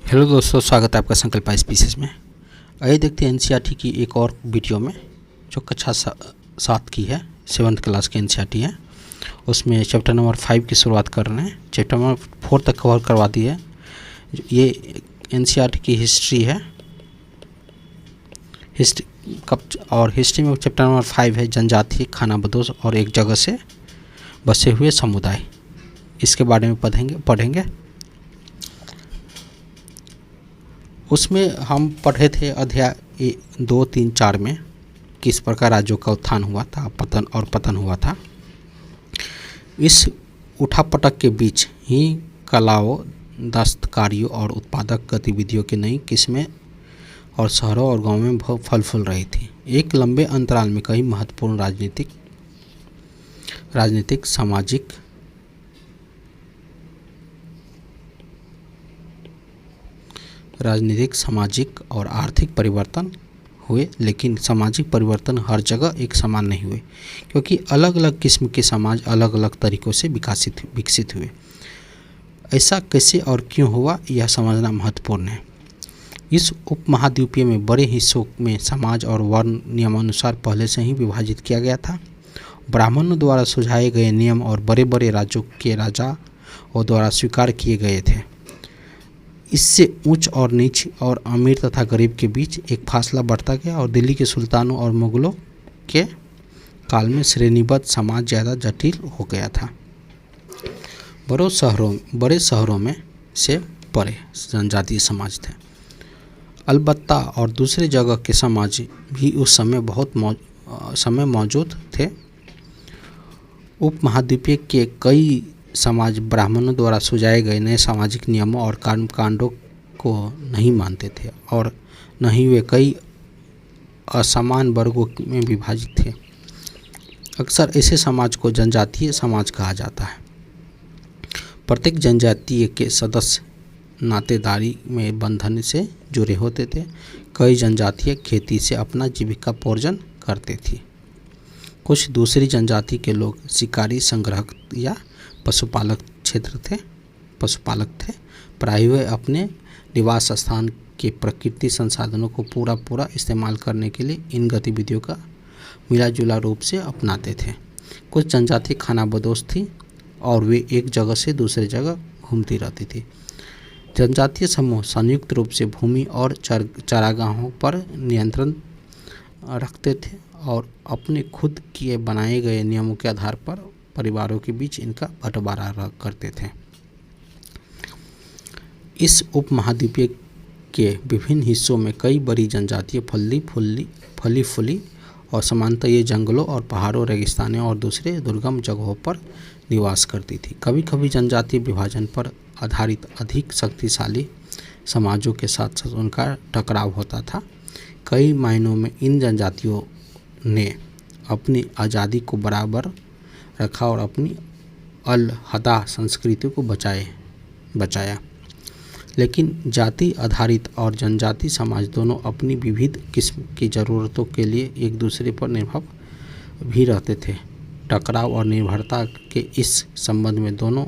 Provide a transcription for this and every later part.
Hello दोस्तों, स्वागत है आपका संकल्प स्पीसीज में। आइए देखते हैं एनसीईआरटी की एक और वीडियो में जो कक्षा 7 की है, 7th क्लास की एनसीईआरटी है। उसमें चैप्टर नंबर 5 की शुरुआत कर रहे हैं। चैप्टर नंबर 4 तक कवर करवा दी है। ये एनसीईआरटी की हिस्ट्री है। हिस्ट्री में चैप्टर नंबर 5 है जनजातीय खानाबदोश और एक जगह से बसे हुए समुदाय। इसके बारे में पढ़ेंगे। उसमें हम पढ़े थे अध्याय 2, 3, 4 में किस प्रकार राज्यों का उत्थान हुआ था, पतन हुआ था। इस उठापटक के बीच ही कलाओं, दस्तकारियों और उत्पादक गतिविधियों की नई किस्में और शहरों और गांवों में फल फूल रही थी। एक लंबे अंतराल में कई महत्वपूर्ण राजनीतिक, सामाजिक और आर्थिक परिवर्तन हुए, लेकिन सामाजिक परिवर्तन हर जगह एक समान नहीं हुए, क्योंकि अलग अलग किस्म के समाज अलग अलग तरीक़ों से विकसित हुए। ऐसा कैसे और क्यों हुआ, यह समझना महत्वपूर्ण है। इस उपमहाद्वीपीय में बड़े हिस्सों में समाज और वर्ण नियमानुसार पहले से ही विभाजित किया गया था। ब्राह्मणों द्वारा सुझाए गए नियम और बड़े बड़े राज्यों के राजाओं द्वारा स्वीकार किए गए थे। इससे ऊंच और नीच और अमीर तथा गरीब के बीच एक फासला बढ़ता गया और दिल्ली के सुल्तानों और मुगलों के काल में श्रेणीबद्ध समाज ज़्यादा जटिल हो गया था। बड़े शहरों में से बड़े जनजातीय समाज थे, अलबत्ता और दूसरे जगह के समाज भी उस समय मौजूद थे। उपमहाद्वीपीय के कई समाज ब्राह्मणों द्वारा सुझाए गए नए सामाजिक नियमों और कर्मकांडों को नहीं मानते थे और न ही वे कई असमान वर्गों में विभाजित थे। अक्सर ऐसे समाज को जनजातीय समाज कहा जाता है। प्रत्येक जनजातीय के सदस्य नातेदारी में बंधन से जुड़े होते थे। कई जनजातीय खेती से अपना जीविकापोर्जन करते थे। कुछ दूसरी जनजाति के लोग शिकारी, संग्राहक या पशुपालक थे। प्रायः वे अपने निवास स्थान के प्राकृतिक संसाधनों को पूरा इस्तेमाल करने के लिए इन गतिविधियों का मिला-जुला रूप से अपनाते थे। कुछ जनजाति खानाबदोश थी और वे एक जगह से दूसरे जगह घूमती रहती थी। जनजातीय समूह संयुक्त रूप से भूमि और चारागाहों पर नियंत्रण रखते थे और अपने खुद के बनाए गए नियमों के आधार पर परिवारों के बीच इनका बंटवारा करते थे। इस उपमहाद्वीप के विभिन्न हिस्सों में कई बड़ी जनजातियाँ फली फूली और सामान्यतः ये जंगलों और पहाड़ों, रेगिस्तानों और दूसरे दुर्गम जगहों पर निवास करती थी। कभी कभी जनजातीय विभाजन पर आधारित अधिक शक्तिशाली समाजों के साथ उनका टकराव होता था। कई मायनों में इन जनजातियों ने अपनी आज़ादी को बराबर रखा और अपनी अलहदा संस्कृति को बचाया। लेकिन जाति आधारित और जनजाति समाज दोनों अपनी विविध किस्म की ज़रूरतों के लिए एक दूसरे पर निर्भर भी रहते थे। टकराव और निर्भरता के इस संबंध में दोनों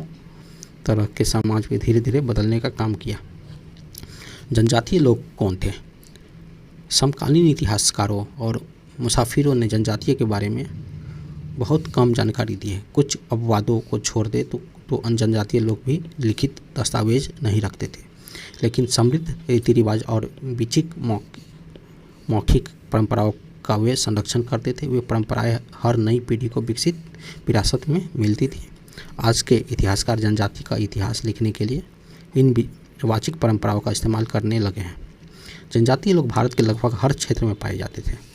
तरह के समाज को धीरे धीरे बदलने का काम किया। जनजातीय लोग कौन थे? समकालीन इतिहासकारों और मुसाफिरों ने जनजातीय के बारे में बहुत कम जानकारी दी है। कुछ अपवादों को छोड़ दे तो जनजातीय लोग भी लिखित दस्तावेज नहीं रखते थे, लेकिन समृद्ध रीति रिवाज और विचिक मौखिक परंपराओं का वे संरक्षण करते थे। वे परंपराएं हर नई पीढ़ी को विकसित विरासत में मिलती थी। आज के इतिहासकार जनजाति का इतिहास लिखने के लिए इन वाचिक परंपराओं का इस्तेमाल करने लगे हैं। जनजातीय लोग भारत के लगभग हर क्षेत्र में पाए जाते थे।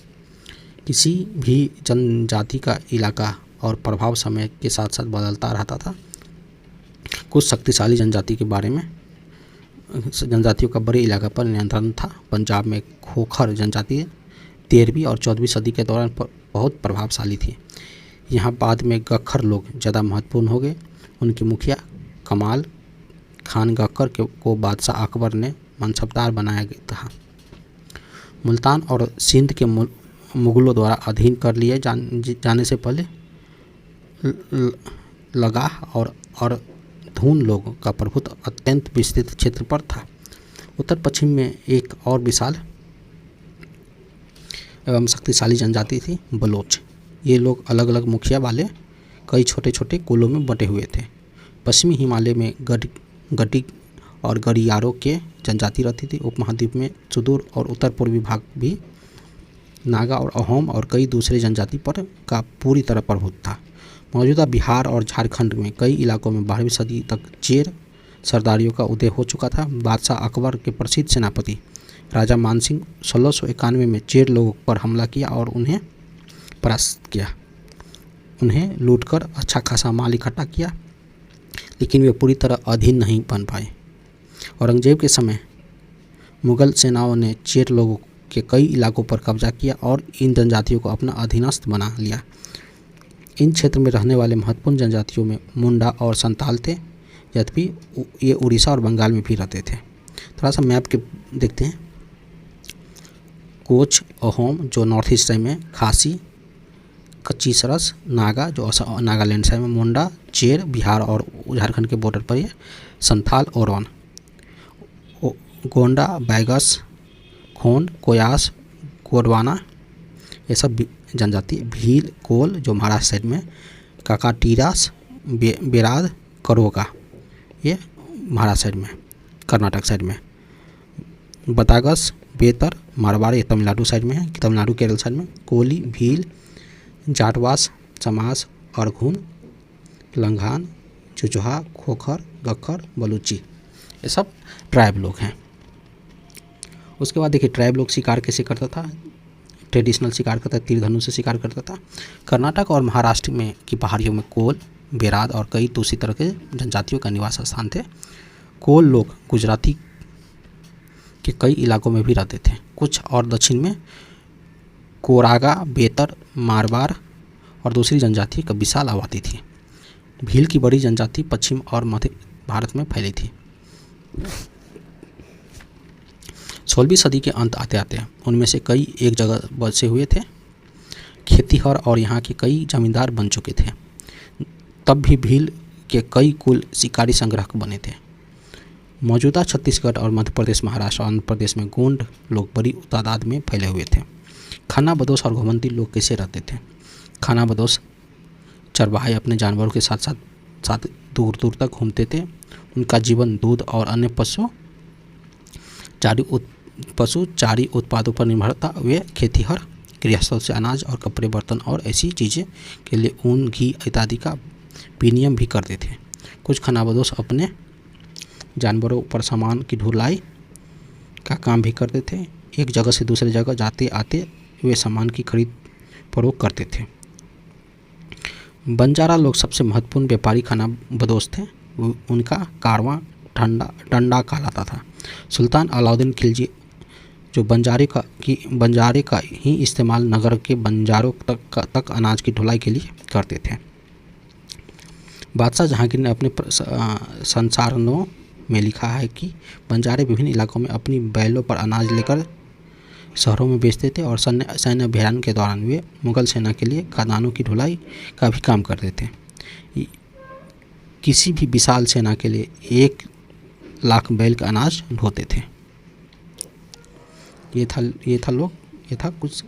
किसी भी जनजाति का इलाका और प्रभाव समय के साथ साथ बदलता रहता था। कुछ शक्तिशाली जनजातियों का बड़े इलाका पर नियंत्रण था। पंजाब में खोखर जनजाति 13वीं और 14वीं सदी के दौरान बहुत प्रभावशाली थी। यहाँ बाद में गख्खर लोग ज़्यादा महत्वपूर्ण हो गए। उनके मुखिया कमाल खान गख्खर को बादशाह अकबर ने मनसबदार बनाया गया था। मुल्तान और सिंध के मुगलों द्वारा अधीन कर लिए जाने से पहले लगाह और धून लोगों का प्रभुत्व अत्यंत विस्तृत क्षेत्र पर था। उत्तर पश्चिम में एक और विशाल एवं शक्तिशाली जनजाति थी बलोच। ये लोग अलग अलग मुखिया वाले कई छोटे छोटे कुलों में बटे हुए थे। पश्चिमी हिमालय में गटी और गड़ियारों के जनजाति रहती थी। उपमहाद्वीप में सुदूर और उत्तर पूर्वी भाग भी नागा और अहोम और कई दूसरे जनजाति पर का पूरी तरह प्रभुत्व था। मौजूदा बिहार और झारखंड में कई इलाकों में 12वीं सदी तक चेर सरदारियों का उदय हो चुका था। बादशाह अकबर के प्रसिद्ध सेनापति राजा मानसिंह 1691 में चेर लोगों पर हमला किया और उन्हें परास्त किया। उन्हें लूटकर अच्छा खासा माल इकट्ठा किया, लेकिन वे पूरी तरह अधीन नहीं बन पाए। औरंगजेब के समय मुगल सेनाओं ने चेर लोगों के कई इलाकों पर कब्जा किया और इन जनजातियों को अपना अधीनस्थ बना लिया। इन क्षेत्र में रहने वाले महत्वपूर्ण जनजातियों में मुंडा और संताल थे, यद्यपि ये उड़ीसा और बंगाल में भी रहते थे। थोड़ा सा मैप के देखते हैं। कोच, अहोम जो नॉर्थ ईस्ट साइड में, खासी, कच्ची सरस, नागा जो नागालैंड साइड में, मुंडा, चेर बिहार और झारखंड के बॉर्डर पर है, संथाल, ओरन, गोंडा, बैगस, खोंड, कोयास, गोडवाना, ये सब जनजाति। भील, कोल जो महाराष्ट्र साइड में, काकाटीरास, बेराद, करोगा ये महाराष्ट्र साइड में, कर्नाटक साइड में, बतागस, बेतर, मारवाड़ ये तमिलनाडु साइड में है, तमिलनाडु केरल साइड में, कोली, भील, जाटवास, चमास, अरघुन, लंघान, चुचुहा, खोखर, गखर, बलूची, ये सब ट्राइब लोग हैं। उसके बाद देखिए ट्राइब लोग शिकार कैसे करता था। ट्रेडिशनल शिकार करता था, तीर धनुष से शिकार करता था। कर्नाटक और महाराष्ट्र में की पहाड़ियों में कोल, बेराद और कई दूसरी तरह के जनजातियों का निवास स्थान थे। कोल लोग गुजराती के कई इलाकों में भी रहते थे। कुछ और दक्षिण में कोरागा, बेतर, मारवाड़ और दूसरी जनजाति का विशाल आबादी थी। भील की बड़ी जनजाति पश्चिम और मध्य भारत में फैली थी। 16वीं सदी के अंत आते आते उनमें से कई एक जगह बसे हुए थे। खेतीहर और यहाँ के कई जमींदार बन चुके थे। तब भी भील के कई कुल शिकारी संग्राहक बने थे। मौजूदा छत्तीसगढ़ और मध्य प्रदेश, महाराष्ट्र और आंध्र प्रदेश में गोंड लोग बड़ी तादाद में फैले हुए थे। खाना बदोश और घुमंती लोग कैसे रहते थे। खाना बदोश चरवाहे अपने जानवरों के साथ साथ दूर दूर तक घूमते थे। उनका जीवन दूध और अन्य पशु चारी उत्पादों पर निर्भर था। वे खेतीहर गृहस्थों से अनाज और कपड़े, बर्तन और ऐसी चीज़ें के लिए ऊन, घी इत्यादि का विनिमय भी करते थे। कुछ खानाबदोश अपने जानवरों पर सामान की ढुलाई का काम भी करते थे। एक जगह से दूसरी जगह जाते आते वे सामान की खरीद फरोख्त करते थे। बंजारा लोग सबसे महत्वपूर्ण व्यापारी खानाबदोश थे। उनका कारवां डंडा कहलाता था। सुल्तान अलाउद्दीन खिलजी जो बंजारे का ही इस्तेमाल नगर के बंजारों तक अनाज की ढुलाई के लिए करते थे। बादशाह जहांगीर ने अपने संसारनों में लिखा है कि बंजारे विभिन्न इलाकों में अपनी बैलों पर अनाज लेकर शहरों में बेचते थे और सैन्य अभियान के दौरान वे मुगल सेना के लिए खदानों की ढुलाई का भी काम करते थे। किसी भी विशाल सेना के लिए 1 लाख बैल का अनाज ढोते थे। ये था कुछ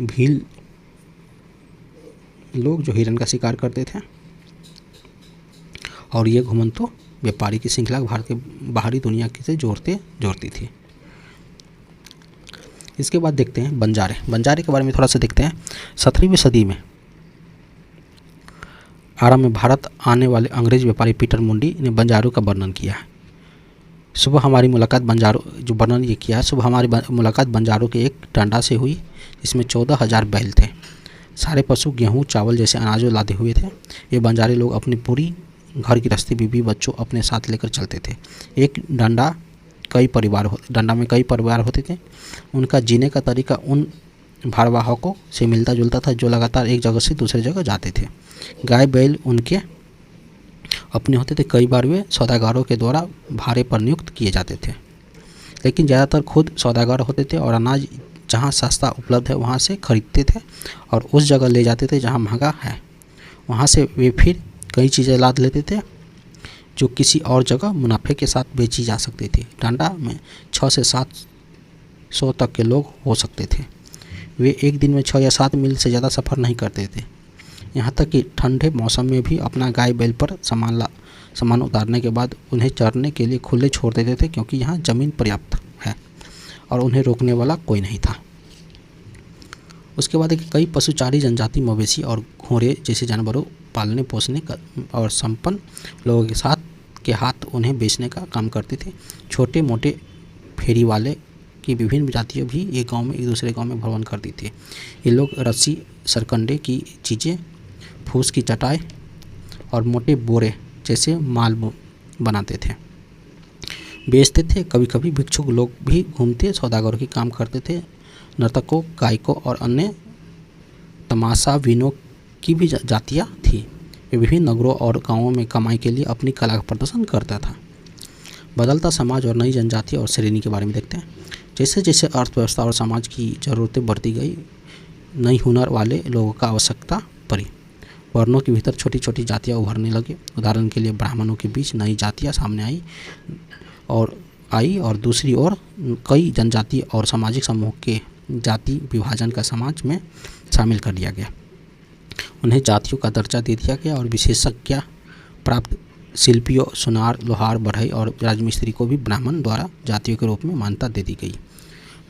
भील लोग जो हिरन का शिकार करते थे। और ये घुमंतु व्यापारी की श्रृंखला भारत के बाहरी दुनिया से जोड़ती थी। इसके बाद देखते हैं बंजारे के बारे में थोड़ा सा देखते हैं। 17वीं सदी में आरंभ में भारत आने वाले अंग्रेज व्यापारी पीटर मुंडी ने बंजारों का वर्णन किया है। सुबह हमारी मुलाकात बंजारों के एक टांडा से हुई, जिसमें 14,000 बैल थे। सारे पशु गेहूँ, चावल जैसे अनाजों लादे हुए थे। ये बंजारे लोग अपनी पूरी घर गृहस्थी, बीवी बच्चों अपने साथ लेकर चलते थे। एक डंडा में कई परिवार होते थे। उनका जीने का तरीका उन भारवाहकों से मिलता जुलता था जो लगातार एक जगह से दूसरी जगह जाते थे। गाय बैल उनके अपने होते थे। कई बार वे सौदागरों के द्वारा भाड़े पर नियुक्त किए जाते थे, लेकिन ज़्यादातर खुद सौदागर होते थे और अनाज जहाँ सस्ता उपलब्ध है वहाँ से खरीदते थे और उस जगह ले जाते थे जहाँ महंगा है। वहाँ से वे फिर कई चीज़ें लाद लेते थे। जो किसी और जगह मुनाफे के साथ बेची जा सकती थी। टांडा में 6 से 700 तक के लोग हो सकते थे। वे एक दिन में 6 या 7 मील से ज़्यादा सफ़र नहीं करते थे। यहाँ तक कि ठंडे मौसम में भी अपना गाय बैल पर सामान उतारने के बाद उन्हें चरने के लिए खुले छोड़ देते थे, क्योंकि यहाँ ज़मीन पर्याप्त है और उन्हें रोकने वाला कोई नहीं था। उसके बाद कई पशुचारी जनजाति मवेशी और घोड़े जैसे जानवरों पालने पोसने का और संपन्न लोगों के हाथ उन्हें बेचने का काम करते थे। छोटे मोटे फेरी वाले की विभिन्न जातियाँ भी एक गांव में एक दूसरे गांव में भ्रमण करती थी। ये लोग रस्सी, सरकंडे की चीज़ें, फूस की चटाई और मोटे बोरे जैसे माल बनाते थे, बेचते थे। कभी कभी भिक्षुक लोग भी घूमते सौदागरों के काम करते थे। नर्तकों, गायकों और अन्य तमाशाबीनों की भी जातियाँ थी। वे विभिन्न नगरों और गांवों में कमाई के लिए अपनी कला का प्रदर्शन करता था। बदलता समाज और नई जनजाति और श्रेणी के बारे में देखते हैं। जैसे जैसे अर्थव्यवस्था और समाज की ज़रूरतें बढ़ती गई, नई हुनर वाले लोगों का आवश्यकता पड़ी। वर्णों के भीतर छोटी छोटी जातियाँ उभरने लगी। उदाहरण के लिए ब्राह्मणों के बीच नई जातियाँ सामने आई और दूसरी ओर कई जनजाति और सामाजिक समूह के जाति विभाजन का समाज में शामिल कर दिया गया। उन्हें जातियों का दर्जा दे दिया गया और विशेषज्ञ प्राप्त शिल्पियों, सुनार, लोहार, बढ़ई और राजमिस्त्री को भी ब्राह्मण द्वारा जातियों के रूप में मान्यता दे दी गई।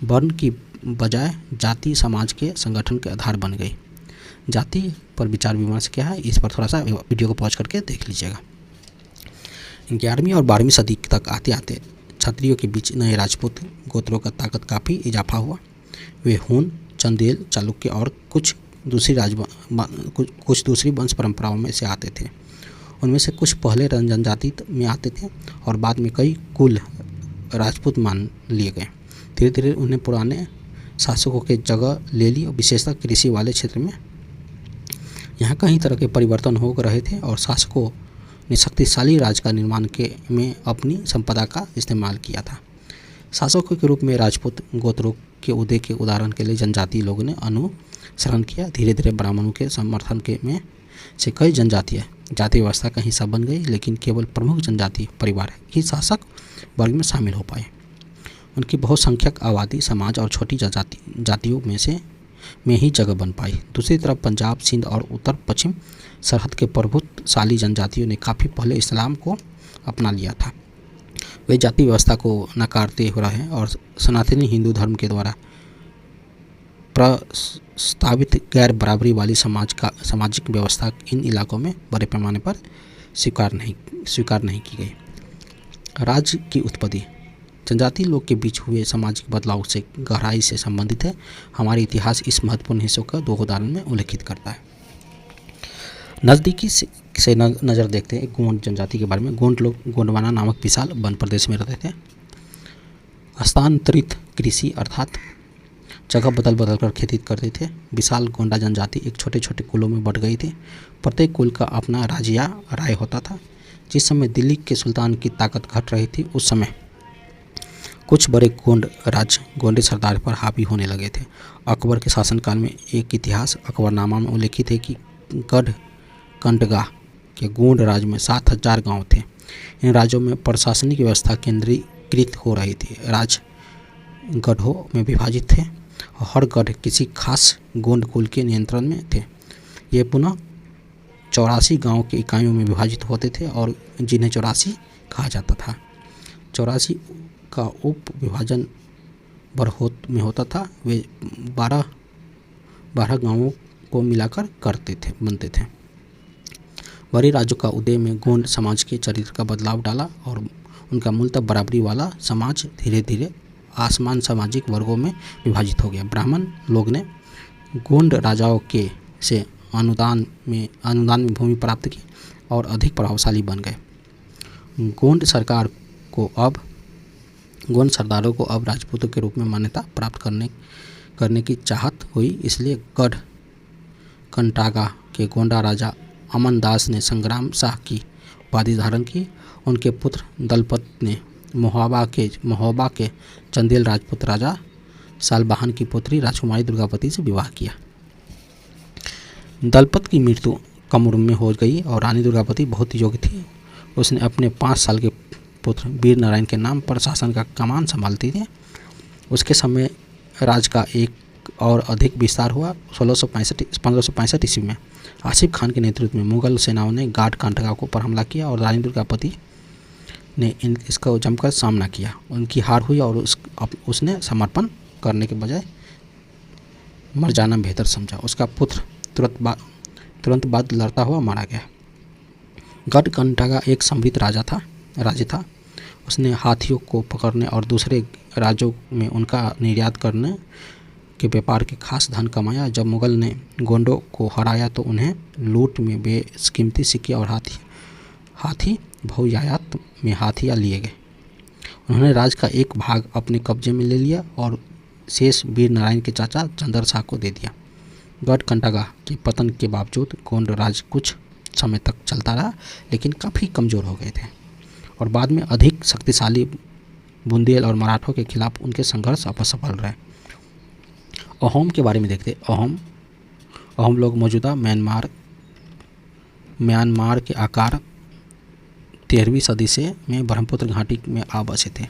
वर्ण की बजाय जाति समाज के संगठन के आधार बन गई। जाति पर विचार विमर्श क्या है, इस पर थोड़ा सा वीडियो को पॉज करके देख लीजिएगा। 11वीं और 12वीं सदी तक आते आते क्षत्रियों के बीच नए राजपूत गोत्रों का ताकत काफ़ी इजाफा हुआ। वे हून, चंदेल, चालुक्य और कुछ दूसरी वंश परंपराओं में से आते थे। उनमें से कुछ पहले जनजाति में आते थे और बाद में कई कुल राजपूत मान लिए गए। धीरे धीरे उन्हें पुराने शासकों के जगह ले ली और विशेषतः कृषि वाले क्षेत्र में यहाँ कई तरह के परिवर्तन हो रहे थे और शासकों ने शक्तिशाली राज्य का निर्माण में अपनी संपदा का इस्तेमाल किया था। शासकों के रूप में राजपूत गोत्रों के उदय के उदाहरण के लिए जनजाति लोगों ने अनुसरण किया। धीरे धीरे ब्राह्मणों के समर्थन में से कई जनजातियाँ जाति व्यवस्था का हिस्सा बन गई, लेकिन केवल प्रमुख जनजाति परिवार ही शासक वर्ग में शामिल हो पाए। उनकी बहुसंख्यक आबादी समाज और छोटी जातियों में ही जगह बन पाई। दूसरी तरफ पंजाब, सिंध और उत्तर पश्चिम सरहद के प्रभुत्वशाली जनजातियों ने काफ़ी पहले इस्लाम को अपना लिया था। वे जाति व्यवस्था को नकारते हुए रहे और सनातनी हिंदू धर्म के द्वारा प्रस्तावित गैर बराबरी वाली सामाजिक व्यवस्था इन इलाकों में बड़े पैमाने पर स्वीकार नहीं की गई। राज्य की उत्पत्ति जनजाति लोग के बीच हुए सामाजिक बदलाव से गहराई से संबंधित है। हमारे इतिहास इस महत्वपूर्ण हिस्सों का 2 उदाहरण में उल्लेखित करता है। नज़दीकी से नज़र देखते हैं गोंड जनजाति के बारे में। गोंड लोग गोंडवाना नामक विशाल वन प्रदेश में रहते थे। हस्तांतरित कृषि अर्थात जगह बदल कर खेती करते थे। विशाल गोंडा जनजाति एक छोटे छोटे कुलों में बट गई थी। प्रत्येक कुल का अपना राज या राय होता था। जिस समय दिल्ली के सुल्तान की ताकत घट रही थी, उस समय कुछ बड़े गोंडे सरदार पर हावी होने लगे थे। अकबर के शासनकाल में एक इतिहास अकबरनामा में उल्लेखित है कि गढ़कंडगा के गोंड राज्य में 7000 गांव थे। इन राज्यों में प्रशासनिक व्यवस्था केंद्रीकृत हो रही थी। राज्य गढ़ों में विभाजित थे और हर गढ़ किसी खास गोंड कुल के नियंत्रण में थे। ये पुनः 84 गांव के इकाइयों में विभाजित होते थे और जिन्हें 84 कहा जाता था। 84 का उप विभाजन में होता था। वे 12 गांवों को मिलाकर बनते थे। बड़े राज्यों का उदय में गोंड समाज के चरित्र का बदलाव डाला और उनका मूलतः बराबरी वाला समाज धीरे धीरे आसमान सामाजिक वर्गों में विभाजित हो गया। ब्राह्मण लोग ने गोंड राजाओं के से अनुदान में भूमि प्राप्त की और अधिक प्रभावशाली बन गए। गोंड सरदारों को अब राजपूतों के रूप में मान्यता प्राप्त करने की चाहत हुई। इसलिए गढ़कंडागा के गोंडा राजा अमनदास ने संग्राम शाह की उपाधि धारण की। उनके पुत्र दलपत ने महोबा के चंदेल राजपूत राजा सालबहान की पुत्री राजकुमारी दुर्गावती से विवाह किया। दलपत की मृत्यु कम उम्र में हो गई और रानी दुर्गावती बहुत योग्य थी। उसने अपने 5 साल के पुत्र वीर नारायण के नाम पर शासन का कमान संभालती थी। उसके समय राज का एक और अधिक विस्तार हुआ। 1565 ईस्वी में आसिफ खान के नेतृत्व में मुगल सेनाओं ने गाढ़ कांटगा को पर हमला किया और राजेंद्र का पति ने इसका जमकर सामना किया। उनकी हार हुई और उसने समर्पण करने के बजाय मर जाना बेहतर समझा। उसका पुत्र तुरंत बाद लड़ता हुआ मारा गया। गढ़ कांटगा एक समृद्ध राज्य था। उसने हाथियों को पकड़ने और दूसरे राज्यों में उनका निर्यात करने के व्यापार के खास धन कमाया। जब मुगल ने गोंडों को हराया तो उन्हें लूट में बेशकीमती सिक्के और हाथी बहुयात में हाथियाँ लिए गए। उन्होंने राज्य का एक भाग अपने कब्जे में ले लिया और शेष वीर नारायण के चाचा चंदर शाह को दे दिया। गढ़ कांटगा के पतन के बावजूद गोंड राज्य कुछ समय तक चलता रहा, लेकिन काफ़ी कमज़ोर हो गए थे और बाद में अधिक शक्तिशाली बुंदेल और मराठों के खिलाफ उनके संघर्ष असफल रहे। अहोम के बारे में देखते। अहोम लोग मौजूदा म्यांमार के आकार 13वीं सदी से में ब्रह्मपुत्र घाटी में आ बसे थे।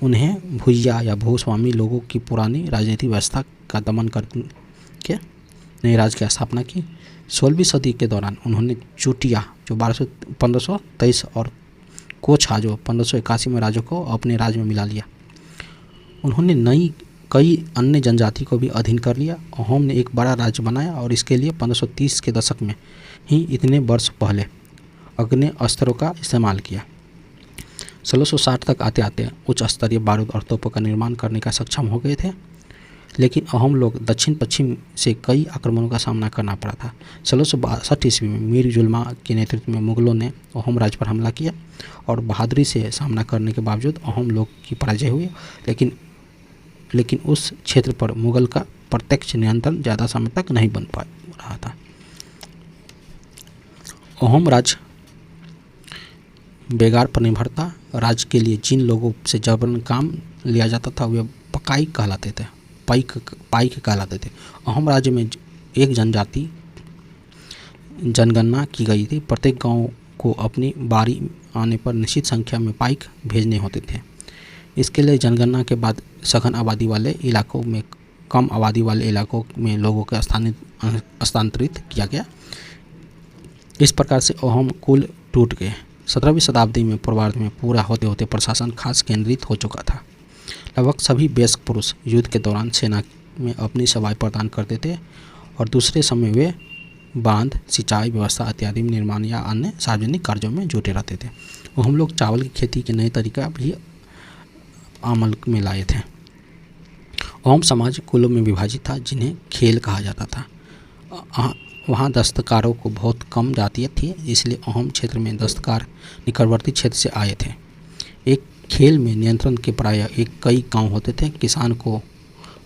उन्हें भुइया या भूस्वामी लोगों की पुरानी राजनीतिक व्यवस्था का दमन करके नए राज्य की स्थापना की। 16वीं सदी के दौरान उन्होंने चुटिया जो 1523 और कोछा जो 1581 में राज्यों को अपने राज्य में मिला लिया। उन्होंने कई अन्य जनजाति को भी अधीन कर लिया। अहोम ने एक बड़ा राज्य बनाया और इसके लिए 1530 के दशक में ही इतने वर्ष पहले अग्नि अस्त्रों का इस्तेमाल किया। 1660 तक आते आते उच्च स्तरीय बारूद और तोपों का निर्माण करने का सक्षम हो गए थे, लेकिन अहोम लोग दक्षिण पश्चिम से कई आक्रमणों का सामना करना पड़ा था। 1662 ईस्वी में मीर जुल्मा के नेतृत्व में मुगलों ने अहोम राज्य पर हमला किया और बहादुरी से सामना करने के बावजूद अहोम लोग की पराजय हुई, लेकिन उस क्षेत्र पर मुगल का प्रत्यक्ष नियंत्रण ज़्यादा समय तक नहीं बन पा रहा था। अहोम राज्य बेगार पर निर्भर था। राज्य के लिए जिन लोगों से जबरन काम लिया जाता था वे पाइक कहलाते थे। अहोम राज्य में एक जनगणना की गई थी। प्रत्येक गांव को अपनी बारी आने पर निश्चित संख्या में पाइक भेजने होते थे। इसके लिए जनगणना के बाद सघन आबादी वाले इलाकों में कम आबादी वाले इलाकों में लोगों को स्थानांतरित किया गया। इस प्रकार से अहोम कुल टूट गए। 17वीं शताब्दी में पूर्वार्ध में पूरा होते होते प्रशासन खास केंद्रित हो चुका था। लगभग सभी वयस्क पुरुष युद्ध के दौरान सेना में अपनी सेवाएं प्रदान करते थे और दूसरे समय वे बांध, सिंचाई व्यवस्था इत्यादि निर्माण या अन्य सार्वजनिक कार्यों में जुटे रहते थे। हम लोग चावल की खेती के नए तरीका भी अमल में लाए थे। अहोम समाज कुलों में विभाजित था जिन्हें खेल कहा जाता था। वहाँ दस्तकारों को बहुत कम जातियत थी, इसलिए अहोम क्षेत्र में दस्तकार निकटवर्ती क्षेत्र से आए थे। एक खेल में नियंत्रण के प्रायः कई गांव होते थे। किसान को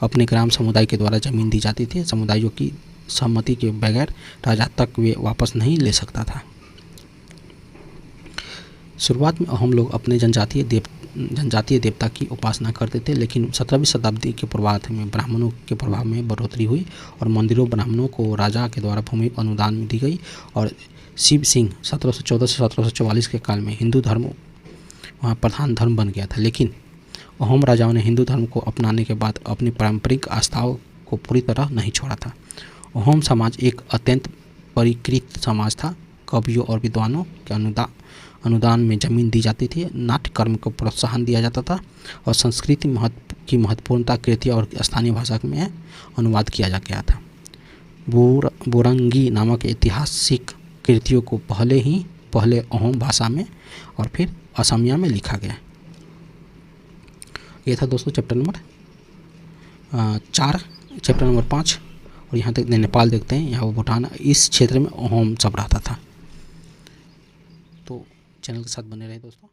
अपने ग्राम समुदाय के द्वारा जमीन दी जाती थी। समुदायों की सहमति के बगैर राजा तक वे वापस नहीं ले सकता था। शुरुआत में अहोम लोग अपने जनजातीय देवता की उपासना करते थे, लेकिन 17वीं शताब्दी के पूर्वार्ध में ब्राह्मणों के प्रभाव में बढ़ोतरी हुई और मंदिरों ब्राह्मणों को राजा के द्वारा भूमि अनुदान दी गई और शिव सिंह 1714 से 1744 के काल में हिंदू धर्म वहाँ प्रधान धर्म बन गया था। लेकिन अहोम राजाओं ने हिंदू धर्म को अपनाने के बाद अपनी पारंपरिक आस्थाओं को पूरी तरह नहीं छोड़ा था। अहोम समाज एक अत्यंत परिष्कृत समाज था। कवियों और विद्वानों के अनुदान में जमीन दी जाती थी। नाट्य कर्म को प्रोत्साहन दिया जाता था और संस्कृति की महत्वपूर्णता कृतियाँ और स्थानीय भाषा में अनुवाद किया जा गया था। बुरंगी नामक ऐतिहासिक कृतियों को पहले अहोम भाषा में और फिर असमिया में लिखा गया। ये था दोस्तों चैप्टर नंबर 4। चैप्टर नंबर 5 और यहाँ तक नेपाल देखते हैं। यहाँ वो भूटान, इस क्षेत्र में अहोम सब रहता था। तो चैनल के साथ बने रहे दोस्तों।